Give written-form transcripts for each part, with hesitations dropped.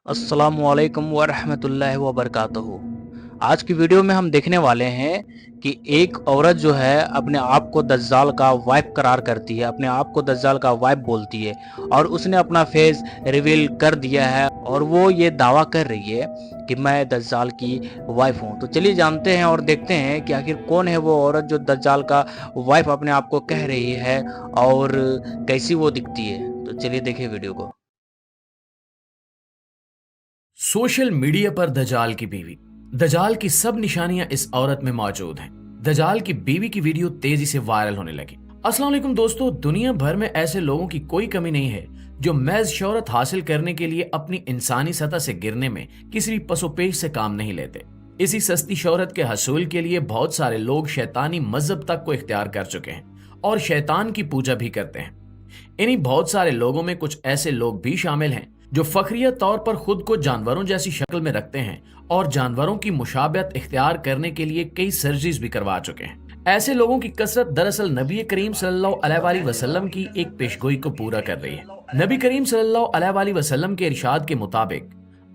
अस्सलामुअलैकुम वरहमतुल्लाहि वबरकातुहू। आज की वीडियो में हम देखने वाले हैं कि एक औरत जो है अपने आप को दज्जाल का वाइफ करार करती है, अपने आप को दज्जाल का वाइफ बोलती है और उसने अपना फेस रिवील कर दिया है और वो ये दावा कर रही है कि मैं दज्जाल की वाइफ हूँ। तो चलिए जानते हैं और देखते हैं कि आखिर कौन है वो औरत जो दज्जाल का वाइफ अपने आप को कह रही है और कैसी वो दिखती है। तो चलिए देखिए वीडियो को। सोशल मीडिया पर दजाल की बीवी। दजाल की सब निशानियां इस औरत में मौजूद हैं। दजाल की बीवी की वीडियो तेजी से वायरल होने लगी। अस्सलाम वालेकुम दोस्तों, दुनिया भर में ऐसे लोगों की कोई कमी नहीं है जो महज शोहरत हासिल करने के लिए अपनी इंसानी सतह से गिरने में किसी भी पसोपेश से काम नहीं लेते। इसी सस्ती शोहरत के हसूल के लिए बहुत सारे लोग शैतानी मजहब तक को इख्तियार कर चुके हैं और शैतान की पूजा भी करते हैं। इन्हीं बहुत सारे लोगों में कुछ ऐसे लोग भी शामिल हैं जो फखरिया तौर पर खुद को जानवरों जैसी शक्ल में रखते हैं और जानवरों की मुशाबहत इख्तियार करने के लिए कई सर्जरीज भी करवा चुके हैं। ऐसे लोगों की कसरत दरअसल नबी करीम सल्लल्लाहु अलैहि वसल्लम की एक पेशगोई को पूरा कर रही है। नबी करीम सल्लल्लाहु अलैहि वसल्लम के इरशाद के मुताबिक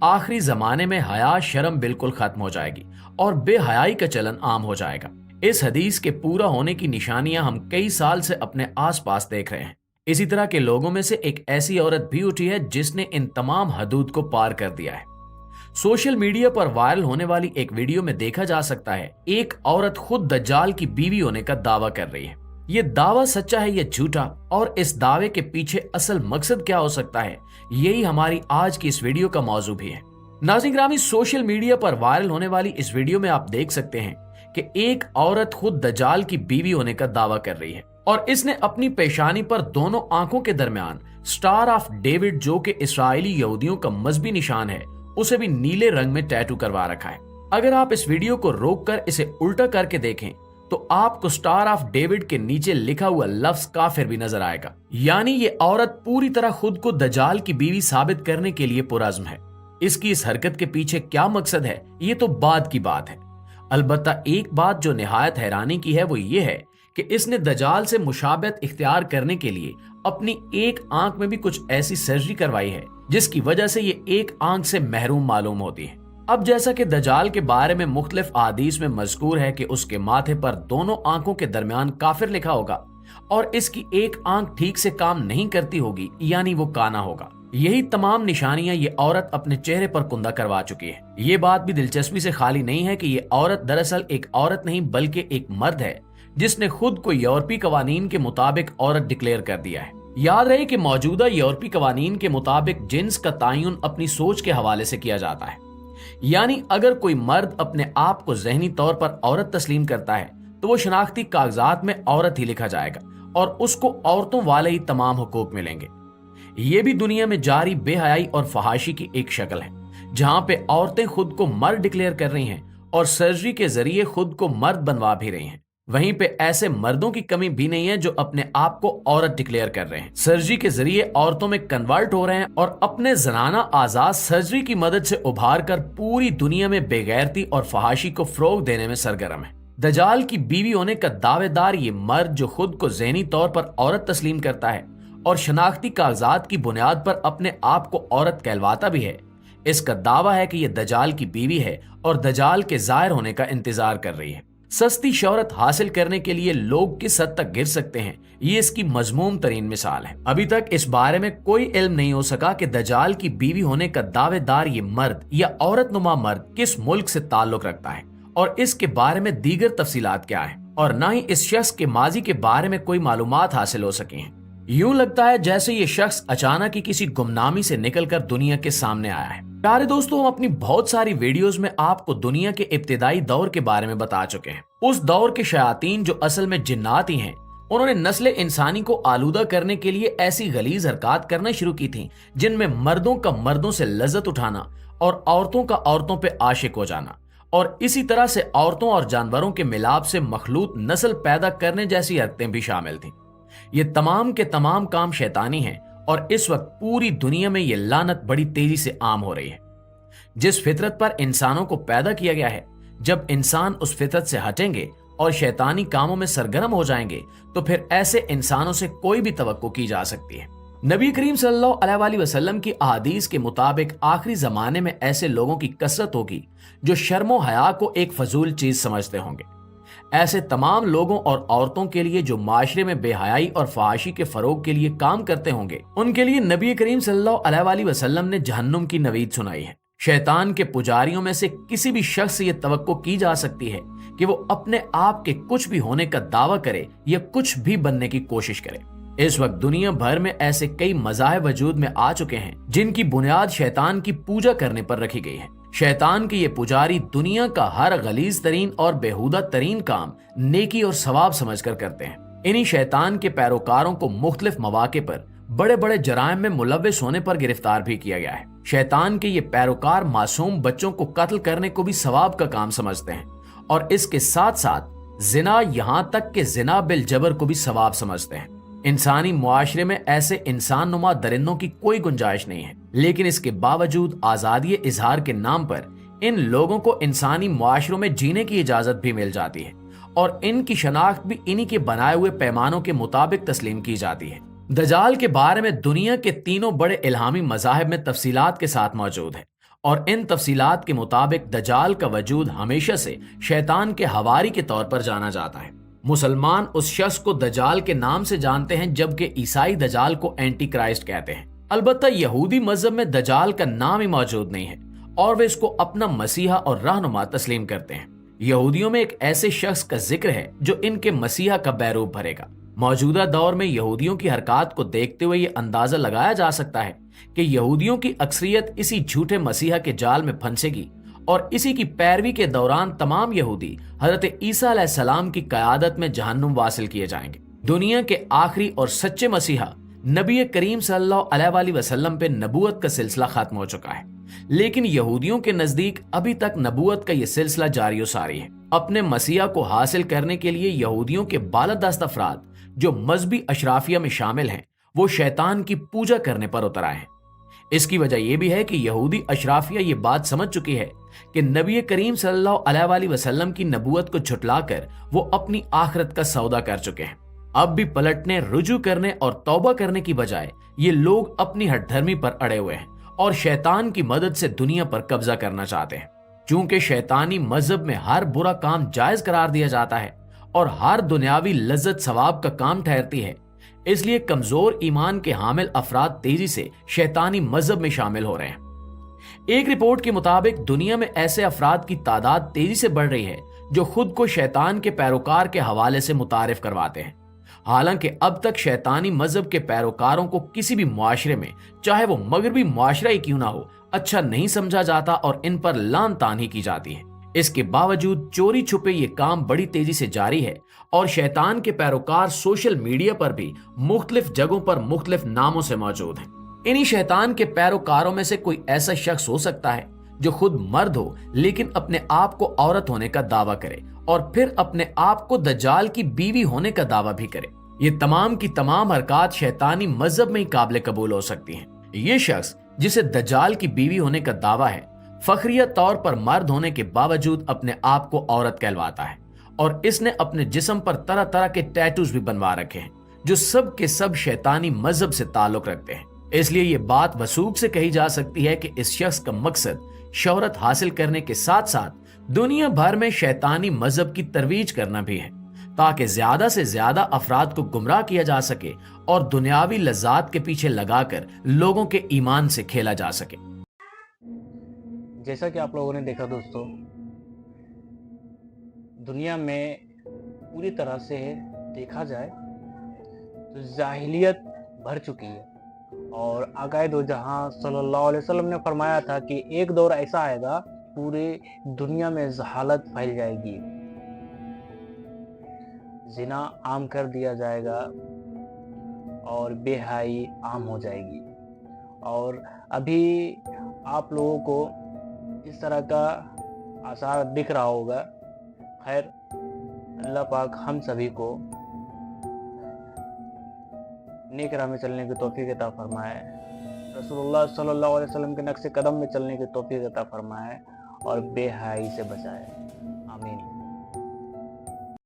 आखिरी जमाने में हया शर्म बिल्कुल खत्म हो जाएगी और बेहयाई का चलन आम हो जाएगा। इस हदीस के पूरा होने की निशानियां हम कई साल से अपने आसपास देख रहे हैं। इसी तरह के लोगों में से एक ऐसी औरत भी उठी है जिसने इन तमाम हदूद को पार कर दिया है। सोशल मीडिया पर वायरल होने वाली एक वीडियो में देखा जा सकता है एक औरत खुद दज्जाल की बीवी होने का दावा कर रही है। ये दावा सच्चा है या झूठा और इस दावे के पीछे असल मकसद क्या हो सकता है, यही हमारी आज की इस वीडियो का मौजू भी है। नाज़रीन ग्रामी, सोशल मीडिया पर वायरल होने वाली इस वीडियो में आप देख सकते हैं कि एक औरत खुद दज्जाल की बीवी होने का दावा कर रही है और इसने अपनी पेशानी पर दोनों आंखों के दरमियान स्टार ऑफ डेविड, जो कि इस्राएली यहूदियों का मजहबी निशान है, उसे भी नीले रंग में टैटू करवा रखा है। अगर आप इस वीडियो को रोककर इसे उल्टा करके देखें तो आपको स्टार ऑफ डेविड के नीचे लिखा हुआ लफ्ज काफिर भी नजर आएगा। यानी ये औरत पूरी तरह खुद को दज्जाल की बीवी साबित करने के लिए पुरज़्म है। इसकी इस हरकत के पीछे क्या मकसद है, ये तो बाद की बात है। अलबत्ता एक बात जो निहायत हैरानी की है वो ये है कि इसने दजाल से मुशाबहत इख्तियार करने के लिए अपनी एक आंख में भी कुछ ऐसी सर्जरी करवाई है जिसकी वजह से ये एक आंख से महरूम मालूम होती है। अब जैसा कि दजाल के बारे में मुख्तलिफ अहादीस में मज़कूर है कि उसके माथे पर दोनों आंखों के दरमियान काफिर लिखा होगा और इसकी एक आंख ठीक से काम नहीं करती होगी, यानी वो काना होगा। यही तमाम निशानियां ये औरत अपने चेहरे पर कुंदा करवा चुकी है। ये बात भी दिलचस्पी से खाली नहीं है कि ये औरत दरअसल एक औरत नहीं बल्कि एक मर्द है जिसने खुद को यूरोपीय कवानीन के मुताबिक औरत डिक्लेयर कर दिया है। याद रहे कि मौजूदा यूरोपीय कवानीन के मुताबिक जिन्स का तायुन अपनी सोच के हवाले से किया जाता है। यानी अगर कोई मर्द अपने आप को ज़हनी तौर पर औरत तस्लीम करता है तो वो शनाख्ती कागजात में औरत ही लिखा जाएगा और उसको औरतों वाले ही तमाम हुकूक मिलेंगे। ये भी दुनिया में जारी बेहयाई और फहाशी की एक शक्ल है, जहां पे औरतें खुद को मर्द डिक्लेयर कर रही हैं और सर्जरी के जरिए खुद को मर्द बनवा भी रही हैं। वहीं पे ऐसे मर्दों की कमी भी नहीं है जो अपने आप को औरत डिक्लेयर कर रहे हैं, सर्जरी के जरिए औरतों में कन्वर्ट हो रहे हैं और अपने जनाना आजाद सर्जरी की मदद से उभार कर पूरी दुनिया में बेगैरती और फहाशी को फरोग देने में सरगर्म है। दजाल की बीवी होने का दावेदार ये मर्द जो खुद को ज़हनी तौर पर औरत तस्लीम करता है और शनाख्ती कागजात की बुनियाद पर अपने आप को औरत कहलवाता भी है, इसका दावा है कि यह दजाल की बीवी है और दजाल के जाहिर होने का इंतजार कर रही है। सस्ती शोहरत हासिल करने के लिए लोग किस हद तक गिर सकते हैं, ये इसकी मजमूम तरीन मिसाल है। अभी तक इस बारे में कोई इल्म नहीं हो सका कि दजाल की बीवी होने का दावेदार ये मर्द या औरत नुमा मर्द किस मुल्क से ताल्लुक रखता है और इसके बारे में दीगर तफसीलात क्या है, और न ही इस शख्स के माजी के बारे में कोई मालूमात हासिल हो सकी हैं। यूं लगता है जैसे ये शख्स अचानक ही किसी गुमनामी से निकलकर दुनिया के सामने आया है। प्यारे दोस्तों, हम अपनी बहुत सारी वीडियोस में आपको दुनिया के इब्तिदाई दौर के बारे में बता चुके हैं। उस दौर के शयातीन जो असल में जिन्नात ही हैं, उन्होंने नस्ल इंसानी को आलूदा करने के लिए ऐसी गलीज हरकत करना शुरू की थी जिनमें मर्दों का मर्दों से लज्जत उठाना और औरतों का औरतों पे आशिक हो जाना और इसी तरह से औरतों और जानवरों के मिलाप से मखलूत नस्ल पैदा करने जैसी हरकतें भी शामिल थी। ये तमाम के तमाम काम शैतानी हैं और इस वक्त पूरी दुनिया में ये लानत बड़ी तेजी से आम हो रही है। जिस फितरत पर इंसानों को पैदा किया गया है, जब इंसान उस फितरत से हटेंगे और शैतानी कामों में सरगर्म हो जाएंगे तो फिर ऐसे इंसानों से कोई भी तवक्को की जा सकती है। नबी करीम सल्लल्लाहु अलैहि वसल्लम की अहादीस के मुताबिक आखिरी जमाने में ऐसे लोगों की कसरत होगी जो शर्मो हया को एक फजूल चीज समझते होंगे। ऐसे तमाम लोगों और औरतों के लिए जो माशरे में बेहयाई और फहाशी के फरोग के लिए काम करते होंगे, उनके लिए नबी करीम सल्लल्लाहु अलैहि वसल्लम ने जहन्नुम की नवीद सुनाई है। शैतान के पुजारियों में से किसी भी शख्स से यह तवक्को की जा सकती है कि वो अपने आप के कुछ भी होने का दावा करे या कुछ भी बनने की कोशिश करे। इस वक्त दुनिया भर में ऐसे कई मज़ाहिब वजूद में आ चुके हैं जिनकी बुनियाद शैतान की पूजा करने पर रखी गई है। शैतान के ये पुजारी दुनिया का हर गलीज तरीन और बेहुदा तरीन काम नेकी और सवाब समझकर करते हैं। इन्हीं शैतान के पैरोकारों को मुख्तलिफ मौके पर बड़े बड़े जराइम में मुलव्विस होने पर गिरफ्तार भी किया गया है। शैतान के ये पैरोकार मासूम बच्चों को कत्ल करने को भी सवाब का काम समझते हैं और इसके साथ साथ जिना, यहाँ तक के जिना बिल जबर को भी सवाब समझते हैं। इंसानी मुआशरे में ऐसे इंसान नुमा दरिंदों की कोई गुंजाइश नहीं है, लेकिन इसके बावजूद आजादी इजहार के नाम पर इन लोगों को इंसानी मुआशरों में जीने की इजाजत भी मिल जाती है और इनकी शनाख्त भी इन्हीं के बनाए हुए पैमानों के मुताबिक तस्लीम की जाती है। दजाल के बारे में दुनिया के तीनों बड़े इल्हामी मज़ाहिब में तफसीलात के साथ मौजूद है और इन तफसीलात के मुताबिक दजाल का वजूद हमेशा से शैतान के हवारी के तौर पर जाना जाता है। मुसलमान उस शख्स को दजाल के नाम से जानते हैं, जबकि ईसाई दजाल को एंटी क्राइस्ट कहते हैं। अलबत्ता यहूदी मजहब में दजाल का नाम ही मौजूद नहीं है और वे इसको अपना मसीहा और रहनुमा तस्लीम करते हैं। यहूदियों में एक ऐसे शख्स का जिक्र है जो इनके मसीहा का बैरूप भरेगा। मौजूदा दौर में यहूदियों की हरकत को देखते हुए ये अंदाजा लगाया जा सकता है कि यहूदियों की अक्सरियत इसी झूठे मसीहा के जाल में फंसेगी और इसी की पैरवी के दौरान तमाम यहूदी हजरत ईसा अलैहिस्सलाम की क़यादत में जहन्नुम वासिल किए जाएंगे। दुनिया के आखिरी और सच्चे मसीहा नबी करीम सल्लल्लाहु अलैहि वसल्लम पे नबूवत का सिलसिला खत्म हो चुका है, लेकिन यहूदियों के नजदीक अभी तक नबूवत का यह सिलसिला जारी व सारी है। अपने मसीहा को हासिल करने के लिए यहूदियों के बालादस्त अफराद जो मजहबी अशराफिया में शामिल हैं, वो शैतान की पूजा करने पर उतर आए हैं। इसकी वजह यह भी है कि यहूदी अशराफिया ये बात समझ चुकी है कि नबी करीम सल्लल्लाहु अलैहि वसल्लम की नबूवत को झुटलाकर वो अपनी आखिरत का सौदा कर चुके हैं। अब भी पलटने, रुजू करने और तौबा करने की बजाय ये लोग अपनी हठधर्मी पर अड़े हुए हैं और शैतान की मदद से दुनिया पर कब्जा करना चाहते हैं। चूंकि शैतानी मजहब में हर बुरा काम जायज करार दिया जाता है और हर दुनियावी लज्जत सवाब का काम ठहरती है, इसलिए कमजोर ईमान के हामिल अफराद तेजी से शैतानी मजहब में शामिल हो रहे हैं। एक रिपोर्ट के मुताबिक दुनिया में ऐसे अफराद की तादाद तेजी से बढ़ रही है जो खुद को शैतान के पैरोकार के हवाले से मुतारिफ करवाते हैं। हालांकि अब तक शैतानी मजहब के पैरोकारों को किसी भी मुआशरे में, चाहे वो मगरबी मुआशरा ही क्यों ना हो, अच्छा नहीं समझा जाता और इन पर लान तान ही की जाती है। इसके बावजूद चोरी छुपे ये काम बड़ी तेजी से जारी है और शैतान के पैरोकार सोशल मीडिया पर भी मुख्तलिफ जगहों पर मुख्तलिफ नामों से मौजूद हैं। इन्हीं शैतान के पैरोकारों में से कोई ऐसा शख्स हो सकता है जो खुद मर्द हो लेकिन अपने आप को औरत होने का दावा करे और फिर अपने आप को दज्जाल की बीवी होने का दावा भी करे। ये तमाम की तमाम हरकत शैतानी मजहब में ही काबिल कबूल हो सकती हैं। ये शख्स जिसे दज्जाल की बीवी होने का दावा है, फखरिया तौर पर मर्द होने के बावजूद अपने आप को औरत कहलवाता है और इसने अपने जिस्म पर तरह तरह के टैटूज भी बनवा रखे हैं जो सब के सब शैतानी मजहब से ताल्लुक रखते हैं। इसलिए ये बात वसूख से कही जा सकती है कि इस शख्स का मकसद शोहरत हासिल करने के साथ साथ दुनिया भर में शैतानी मजहब की तरवीज करना भी है, ताकि ज्यादा से ज्यादा अफराद को गुमराह किया जा सके और दुनियावी लज्जात के पीछे लगाकर लोगों के ईमान से खेला जा सके। जैसा कि आप लोगों ने देखा दोस्तों, दुनिया में पूरी तरह से देखा जाए तो जाहिलियत भर चुकी है और आकाए दो जहां सल्लल्लाहु अलैहि वसल्लम ने फरमाया था कि एक दौर ऐसा आएगा पूरे दुनिया में जहालत फैल जाएगी, जिना आम कर दिया जाएगा और बेहाई आम हो जाएगी। और अभी आप लोगों को इस तरह का आसार दिख रहा होगा। खैर, अल्लाह पाक हम सभी को नेक राह में चलने की तौफीक अता फरमाए, रसूलुल्लाह सल्लल्लाहु अलैहि वसल्लम के नक्शे कदम में चलने की तौफीक अता फरमाए और बेहयाई से बचाए।